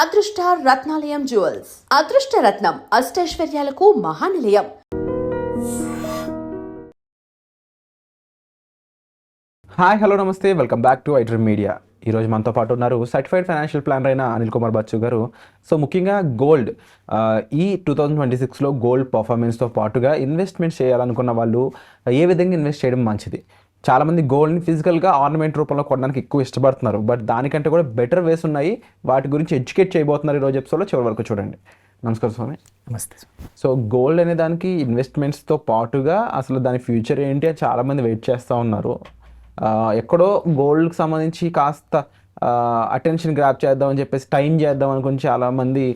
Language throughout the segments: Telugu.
అదృష్ట రత్నాలయం జ్యువెల్స్ అదృష్ట రత్నం అష్టైశ్వర్యాలకు మహానిలయం. హాయ్ హలో నమస్తే, welcome back to iDream media. ఈరోజు మనతో పాటు ఉన్నారు సర్టిఫైడ్ ఫైనాన్షియల్ ప్లానర్ అయిన అనిల్ కుమార్ బచ్చు గారు. సో ముఖ్యంగా గోల్డ్ ఈ 2026లో గోల్డ్ పర్ఫార్మెన్స్తో పాటుగా ఇన్వెస్ట్మెంట్ చేయాలనుకున్న వాళ్ళు ఏ విధంగా ఇన్వెస్ట్ చేయడం మంచిది. చాలామంది గోల్డ్ని ఫిజికల్గా ఆర్నమెంట్ రూపంలో కొనడానికి ఎక్కువ ఇష్టపడుతున్నారు, బట్ దానికంటే కూడా బెటర్ వేస్ ఉన్నాయి. వాటి గురించి ఎడ్యుకేట్ చేయబోతున్నారు ఈరోజు ఎపిసోడ్లో. చివరి వరకు చూడండి. నమస్కారం స్వామి. నమస్తే. సో గోల్డ్ అనే దానికి ఇన్వెస్ట్మెంట్స్తో పాటుగా అసలు దాని ఫ్యూచర్ ఏంటి అని చాలామంది వెయిట్ చేస్తూ ఉన్నారు. ఎక్కడో గోల్డ్కి సంబంధించి కాస్త అటెన్షన్ గ్రాప్ చేద్దామని చెప్పేసి టైం చేద్దాం అనుకుని చాలామంది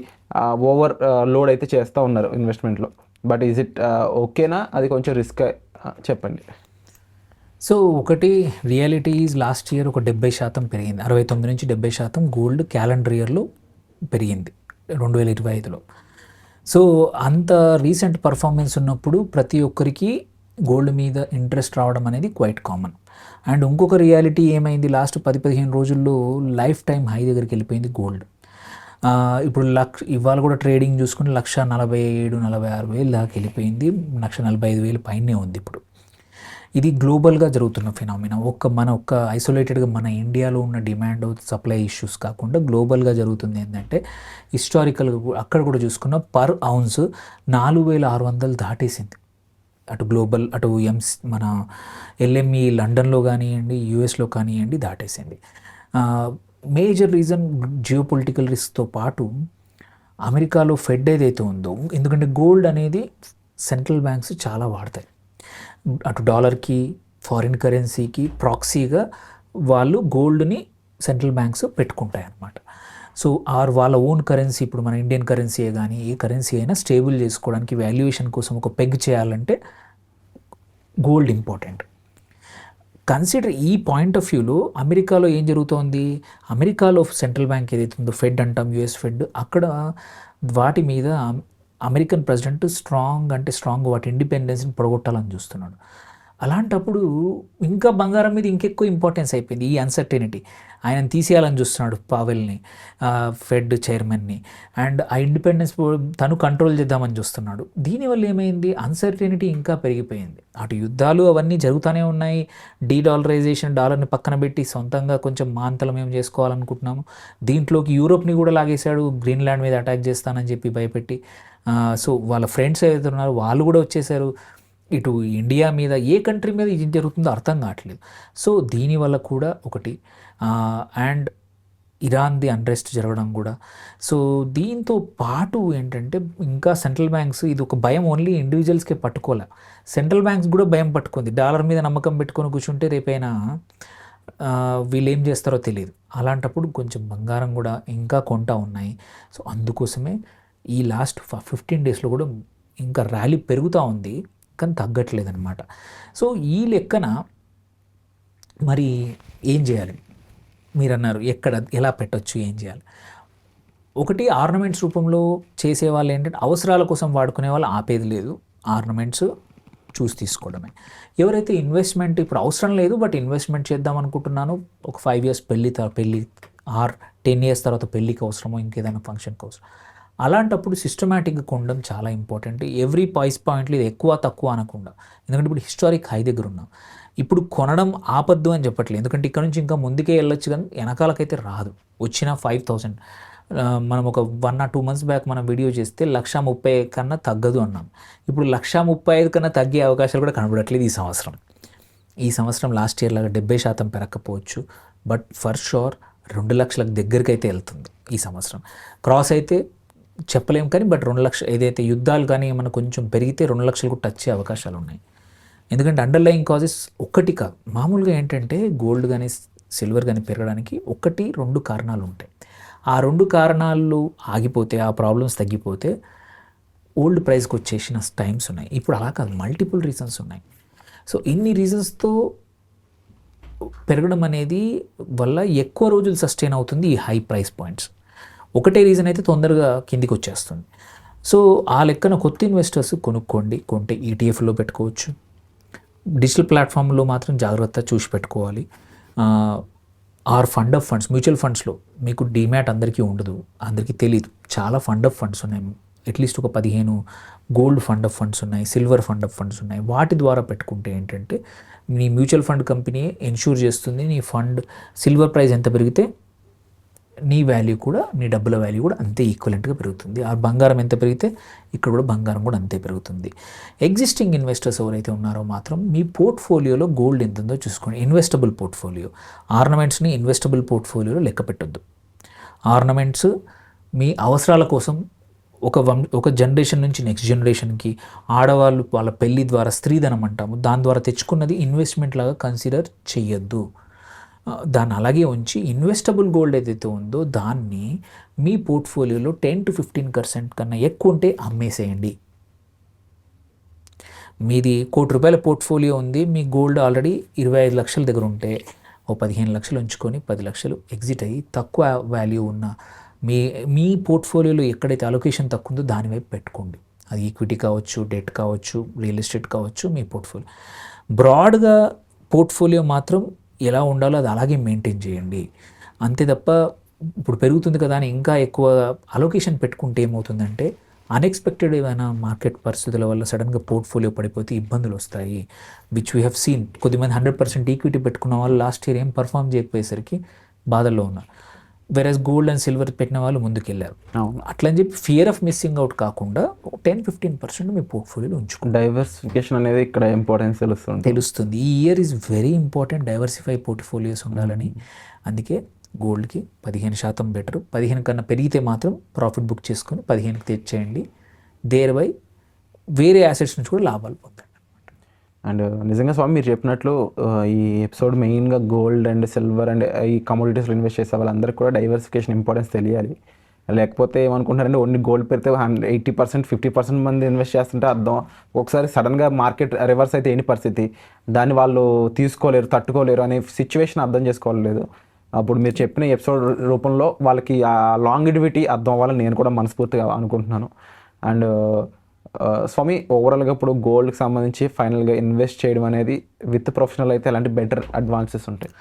ఓవర్ లోడ్ అయితే చేస్తూ ఉన్నారు ఇన్వెస్ట్మెంట్లో. బట్ ఈజ్ ఇట్ ఓకేనా? అది కొంచెం రిస్క్ చెప్పండి. సో ఒకటి రియాలిటీ ఈజ్ లాస్ట్ ఇయర్ ఒక 70% పెరిగింది. 69 నుంచి 70% గోల్డ్ క్యాలెండర్ ఇయర్లో పెరిగింది 2025లో. సో అంత రీసెంట్ పర్ఫార్మెన్స్ ఉన్నప్పుడు ప్రతి ఒక్కరికి గోల్డ్ మీద ఇంట్రెస్ట్ రావడం అనేది క్వైట్ కామన్. అండ్ ఇంకొక రియాలిటీ ఏమైంది, లాస్ట్ 10-15 రోజుల్లో లైఫ్ టైం హై దగ్గరికి వెళ్ళిపోయింది గోల్డ్. ఇప్పుడు ఇవాళ కూడా ట్రేడింగ్ చూసుకుని 1,47,000-1,46,000 దాకా వెళ్ళిపోయింది. 1,45,000 పైనే ఉంది ఇప్పుడు. ఇది గ్లోబల్గా జరుగుతున్న ఫినామినా. ఒక్క ఐసోలేటెడ్గా మన ఇండియాలో ఉన్న డిమాండ్ సప్లై ఇష్యూస్ కాకుండా గ్లోబల్గా జరుగుతుంది. ఏంటంటే హిస్టారికల్గా అక్కడ కూడా చూసుకున్న పర్ ఔన్స్ 4,600 దాటేసింది. అటు గ్లోబల్, అటు మన LME లండన్లో కానివ్వండి, యూఎస్లో కానివ్వండి దాటేసింది. మేజర్ రీజన్ జియోపొలిటికల్ రిస్క్తో పాటు అమెరికాలో ఫెడ్ ఏదైతే ఉందో, ఎందుకంటే గోల్డ్ అనేది సెంట్రల్ బ్యాంక్స్ చాలా వాడతాయి. అటు డాలర్కి, ఫారిన్ కరెన్సీకి ప్రాక్సీగా వాళ్ళు గోల్డ్ని సెంట్రల్ బ్యాంక్స్ పెట్టుకుంటాయి అన్నమాట. సో వాళ్ళ ఓన్ కరెన్సీ, ఇప్పుడు మన ఇండియన్ కరెన్సీయే కానీ ఏ కరెన్సీ అయినా స్టేబుల్ చేసుకోవడానికి, వాల్యుయేషన్ కోసం ఒక పెగ్ చేయాలంటే గోల్డ్ ఇంపార్టెంట్. కన్సిడర్ ఈ పాయింట్ ఆఫ్ వ్యూలో అమెరికాలో ఏం జరుగుతోంది, అమెరికాలో సెంట్రల్ బ్యాంక్ ఏదైతే ఉందో ఫెడ్ అంటాం, యుఎస్ ఫెడ్, అక్కడ వాటి మీద అమెరికన్ ప్రెసిడెంట్ స్ట్రాంగ్ వాటి ఇండిపెండెన్స్ని పొడగొట్టాలని చూస్తున్నాడు. అలాంటప్పుడు ఇంకా బంగారం మీద ఇంకెక్కువ ఇంపార్టెన్స్ అయిపోయింది. ఈ అన్సర్టెనిటీ ఆయనను తీసేయాలని చూస్తున్నాడు, పావెల్ని, ఫెడ్ చైర్మన్ని. అండ్ ఆ ఇండిపెండెన్స్ తను కంట్రోల్ చేద్దామని చూస్తున్నాడు. దీనివల్ల ఏమైంది, అన్సర్టెనిటీ ఇంకా పెరిగిపోయింది. అటు యుద్ధాలు అవన్నీ జరుగుతూనే ఉన్నాయి. డీడాలరైజేషన్, డాలర్ని పక్కన పెట్టి సొంతంగా కొంచెం మాంతలం ఏం చేసుకోవాలనుకుంటున్నాము. దీంట్లోకి యూరోప్ని కూడా లాగేశాడు, గ్రీన్లాండ్ మీద అటాక్ చేస్తానని చెప్పి భయపెట్టి. సో వాళ్ళ ఫ్రెండ్స్ ఏదైతే ఉన్నారో వాళ్ళు కూడా వచ్చేసారు. ఇటు ఇండియా మీద, ఏ కంట్రీ మీద ఇది జరుగుతుందో అర్థం కావట్లేదు. సో దీనివల్ల కూడా ఒకటి, అండ్ ఇరాన్ది అన్రెస్ట్ జరగడం కూడా. సో దీంతో పాటు ఏంటంటే ఇంకా సెంట్రల్ బ్యాంక్స్, ఇది ఒక భయం ఓన్లీ ఇండివిజువల్స్కే పట్టుకోలే, సెంట్రల్ బ్యాంక్స్ కూడా భయం పట్టుకుంది. డాలర్ మీద నమ్మకం పెట్టుకొని కూర్చుంటే రేపైనా వీళ్ళు ఏం చేస్తారో తెలియదు. అలాంటప్పుడు కొంచెం బంగారం కూడా ఇంకా కొంటా ఉన్నాయి. సో అందుకోసమే ఈ లాస్ట్ 15 డేస్లో కూడా ఇంకా ర్యాలీ పెరుగుతూ ఉంది, కానీ తగ్గట్లేదు అనమాట. సో ఈ లెక్కన మరి ఏం చేయాలి మీరు అన్నారు, ఎలా పెట్టొచ్చు, ఏం చేయాలి. ఒకటి, ఆర్నమెంట్స్ రూపంలో చేసేవాళ్ళు ఏంటంటే అవసరాల కోసం వాడుకునే వాళ్ళు ఆపేది లేదు, ఆర్నమెంట్స్ చూసి తీసుకోవడమే. ఎవరైతే ఇన్వెస్ట్మెంట్ ఇప్పుడు అవసరం లేదు బట్ ఇన్వెస్ట్మెంట్ చేద్దాం అనుకుంటున్నాను, ఒక 5 years పెళ్ళి 10 years తర్వాత పెళ్ళికి అవసరమో ఇంకేదైనా ఫంక్షన్కి అవసరం, అలాంటప్పుడు సిస్టమేటిక్గా కొనడం చాలా ఇంపార్టెంట్. ఎవ్రీ ప్రైస్ పాయింట్లో ఇది ఎక్కువ తక్కువ అనకుండా, ఎందుకంటే ఇప్పుడు హిస్టారిక్ హై దగ్గర ఉన్నాం. ఇప్పుడు కొనడం ఆపద్దు అని చెప్పట్లేదు, ఎందుకంటే ఇక్కడ నుంచి ఇంకా ముందుకే వెళ్ళొచ్చు, కానీ వెనకాలకైతే రాదు. వచ్చిన 5,000 మనం ఒక 1 or 2 months బ్యాక్ మనం వీడియో చేస్తే 1,30,000 కన్నా తగ్గదు అన్నాం. ఇప్పుడు 1,35,000 కన్నా తగ్గే అవకాశాలు కూడా కనబడట్లేదు ఈ సంవత్సరం లాస్ట్ ఇయర్ లాగా 70% పెరగకపోవచ్చు, బట్ ఫర్ షూర్ 2 లక్షలకు దగ్గరికి అయితే వెళ్తుంది ఈ సంవత్సరం. క్రాస్ అయితే చెప్పలేం, కానీ బట్ 2 లక్షలు ఏదైతే యుద్ధాలు కానీ ఏమైనా కొంచెం పెరిగితే 2 లక్షలకు టచ్ అయ్యే అవకాశాలు ఉన్నాయి. ఎందుకంటే అండర్లయింగ్ కాజెస్ ఒకటి కాదు, మామూలుగా ఏంటంటే గోల్డ్ కానీ సిల్వర్ కానీ పెరగడానికి 1-2 కారణాలు ఉంటాయి. ఆ 2 కారణాలు ఆగిపోతే, ఆ ప్రాబ్లమ్స్ తగ్గిపోతే ఓల్డ్ ప్రైస్కి వచ్చేసిన టైమ్స్ ఉన్నాయి. ఇప్పుడు అలా కాదు, మల్టిపుల్ రీజన్స్ ఉన్నాయి. సో ఇన్ని రీజన్స్తో పెరగడం అనేది వల్ల ఎక్కువ రోజులు సస్టైన్ అవుతుంది ఈ హై ప్రైస్ పాయింట్స్. ఒకటే రీజన్ అయితే తొందరగా కిందికి వచ్చేస్తుంది. సో ఆ లెక్కన కొత్త ఇన్వెస్టర్స్ కొంటే ETFలో పెట్టుకోవచ్చు. డిజిటల్ ప్లాట్ఫామ్లో మాత్రం జాగ్రత్త చూసి పెట్టుకోవాలి. Or fund of funds, mutual ఫండ్స్లో మీకు డీమ్యాట్ అందరికీ ఉండదు, అందరికీ తెలియదు. చాలా ఫండ్ ఆఫ్ ఫండ్స్ ఉన్నాయి, అట్లీస్ట్ ఒక 15 గోల్డ్ ఫండ్ ఆఫ్ ఫండ్స్ ఉన్నాయి, సిల్వర్ ఫండ్ ఆఫ్ ఫండ్స్ ఉన్నాయి. వాటి ద్వారా పెట్టుకుంటే ఏంటంటే నీ మ్యూచువల్ ఫండ్ కంపెనీ ఎన్ష్యూర్ చేస్తుంది నీ ఫండ్ సిల్వర్ ప్రైస్ ఎంత పెరిగితే నీ వాల్యూ కూడా, నీ డబ్బుల వాల్యూ కూడా అంతే ఈక్వలెంట్గా పెరుగుతుంది. ఆ బంగారం ఎంత పెరిగితే ఇక్కడ కూడా బంగారం కూడా అంతే పెరుగుతుంది. ఎగ్జిస్టింగ్ ఇన్వెస్టర్స్ ఎవరైతే ఉన్నారో మాత్రం మీ పోర్ట్ఫోలియోలో గోల్డ్ ఎంత ఉందో చూసుకోండి. ఇన్వెస్టబుల్ పోర్ట్ఫోలియో, ఆర్నమెంట్స్ని ఇన్వెస్టబుల్ పోర్ట్ఫోలియోలో లెక్క పెట్టొద్దు. ఆర్నమెంట్స్ మీ అవసరాల కోసం ఒక జనరేషన్ నుంచి నెక్స్ట్ జనరేషన్కి, ఆడవాళ్ళు వాళ్ళ పెళ్లి ద్వారా స్త్రీధనం అంటాము, దాని ద్వారా తెచ్చుకున్నది ఇన్వెస్ట్మెంట్ లాగా కన్సిడర్ చెయ్యొద్దు. దాన్ని అలాగే ఉంచి ఇన్వెస్టబుల్ గోల్డ్ ఏదైతే ఉందో దాన్ని మీ పోర్ట్ఫోలియోలో 10 to 15% కన్నా ఎక్కువ ఉంటే అమ్మేసేయండి. మీది ₹1,00,00,000 పోర్ట్ఫోలియో ఉంది, మీ గోల్డ్ ఆల్రెడీ 25 లక్షల దగ్గర ఉంటే ఓ 15 లక్షలు ఉంచుకొని 10 లక్షలు ఎగ్జిట్ అయ్యి తక్కువ వాల్యూ ఉన్న మీ పోర్ట్ఫోలియోలో ఎక్కడైతే అలొకేషన్ తక్కువ ఉందో దాని వైపు పెట్టుకోండి. అది ఈక్విటీ కావచ్చు, డెట్ కావచ్చు, రియల్ ఎస్టేట్ కావచ్చు, మీ పోర్ట్ఫోలియో. బ్రాడ్గా పోర్ట్ఫోలియో మాత్రం ఎలా ఉండాలో అది అలాగే మెయింటైన్ చేయండి. అంతే తప్ప ఇప్పుడు పెరుగుతుంది కదా అని ఇంకా ఎక్కువ అలొకేషన్ పెట్టుకుంటే ఏమవుతుందంటే అన్ఎక్స్పెక్టెడ్ ఏమైనా మార్కెట్ పరిస్థితుల వల్ల సడన్గా పోర్ట్ఫోలియో పడిపోతే ఇబ్బందులు వస్తాయి. Which we have seen. కొద్దిమంది 100% ఈక్విటీ పెట్టుకున్న వాళ్ళు లాస్ట్ ఇయర్ ఏం పర్ఫామ్ చేయకపోయేసరికి బాధల్లో ఉన్నారు. వెరస్ గోల్డ్ అండ్ సిల్వర్ పెట్టిన వాళ్ళు ముందుకెళ్ళారు. అట్లని చెప్పి ఫియర్ ఆఫ్ మిస్సింగ్ అవుట్ కాకుండా 10-15% మీ పోర్ట్ఫోలియోలో ఉంచుకోండి. డైవర్సిఫికేషన్ అనేది ఇక్కడ ఇంపార్టెన్స్ తెలుస్తుంది. ఈ year is very important, diversify portfolios ఉండాలని. అందుకే గోల్డ్కి 15% బెటర్. 15 కన్నా పెరిగితే మాత్రం ప్రాఫిట్ బుక్ చేసుకొని 15కి తెచ్చేయండి. దేర్ బై వేరే యాసెట్స్ నుంచి కూడా లాభాలు పొందండి. అండ్ నిజంగా స్వామి మీరు చెప్పినట్లు ఈ ఎపిసోడ్ మెయిన్గా గోల్డ్ అండ్ సిల్వర్ అండ్ ఈ కమోడిటీస్లో ఇన్వెస్ట్ చేసే వాళ్ళందరికీ కూడా డైవర్సిఫికేషన్ ఇంపార్టెన్స్ తెలియాలి. లేకపోతే ఏమనుకుంటారంటే ఓన్లీ గోల్డ్ పెడితే 80%, 50% మంది ఇన్వెస్ట్ చేస్తుంటే అర్థం ఒకసారి సడన్గా మార్కెట్ రివర్స్ అయితే ఏంటి పరిస్థితి, దాన్ని వాళ్ళు తీసుకోలేరు, తట్టుకోలేరు అనే సిచ్యువేషన్ అర్థం చేసుకోలేదు. అప్పుడు మీరు చెప్పిన ఎపిసోడ్ రూపంలో వాళ్ళకి ఆ లాంగిడివిటీ అర్థం అవ్వాలని నేను కూడా మనస్ఫూర్తిగా అనుకుంటున్నాను. అండ్ స్వామి ఓవరాల్గా ఇప్పుడు గోల్డ్కి సంబంధించి ఫైనల్గా ఇన్వెస్ట్ చేయడం అనేది విత్ ప్రొఫెషనల్ అయితే ఎలాంటి బెటర్ అడ్వాన్సెస్ ఉంటాయి?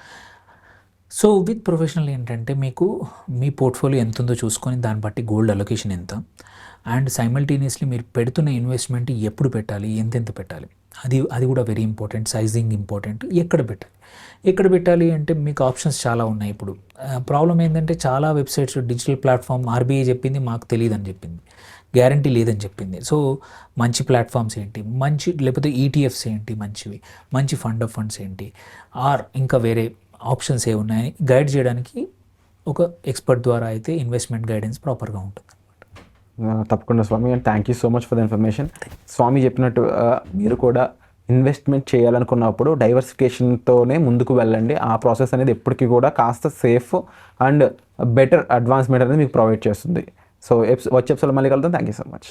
సో విత్ ప్రొఫెషనల్ ఏంటంటే మీకు మీ పోర్ట్ఫోలియో ఎంత ఉందో చూసుకొని దాన్ని బట్టి గోల్డ్ అలొకేషన్ ఎంత, అండ్ సైమల్టేనియస్లీ మీరు పెడుతున్న ఇన్వెస్ట్మెంట్ ఎప్పుడు పెట్టాలి, ఎంతెంత పెట్టాలి, అది కూడా వెరీ ఇంపార్టెంట్. Sizing important. ఎక్కడ పెట్టాలి అంటే మీకు ఆప్షన్స్ చాలా ఉన్నాయి. ఇప్పుడు ప్రాబ్లం ఏంటంటే చాలా వెబ్సైట్స్, డిజిటల్ ప్లాట్ఫామ్, ఆర్బీఐ చెప్పింది మాకు తెలియదు అని చెప్పింది, గ్యారంటీ లేదని చెప్పింది. సో మంచి ప్లాట్ఫామ్స్ ఏంటి, లేకపోతే ఈటీఎఫ్స్ ఏంటి మంచివి, మంచి ఫండ్ ఆఫ్ ఫండ్స్ ఏంటి, ఆర్ ఇంకా వేరే ఆప్షన్స్ ఏ ఉన్నాయని గైడ్ చేయడానికి ఒక ఎక్స్పర్ట్ ద్వారా అయితే ఇన్వెస్ట్మెంట్ గైడెన్స్ ప్రాపర్గా ఉంటుంది. తప్పకుండా స్వామి, and thank you so much for the information. స్వామి చెప్పినట్టు మీరు కూడా ఇన్వెస్ట్మెంట్ చేయాలనుకున్నప్పుడు డైవర్సిఫికేషన్తోనే ముందుకు వెళ్ళండి. ఆ ప్రాసెస్ అనేది ఎప్పటికీ కూడా కాస్త సేఫ్ అండ్ బెటర్ అడ్వాన్స్మెంట్ అనేది మీకు ప్రొవైడ్ చేస్తుంది. సో వచ్చే ఎపిసోడ్లో మళ్ళీ కలుద్దాం. Thank you so much.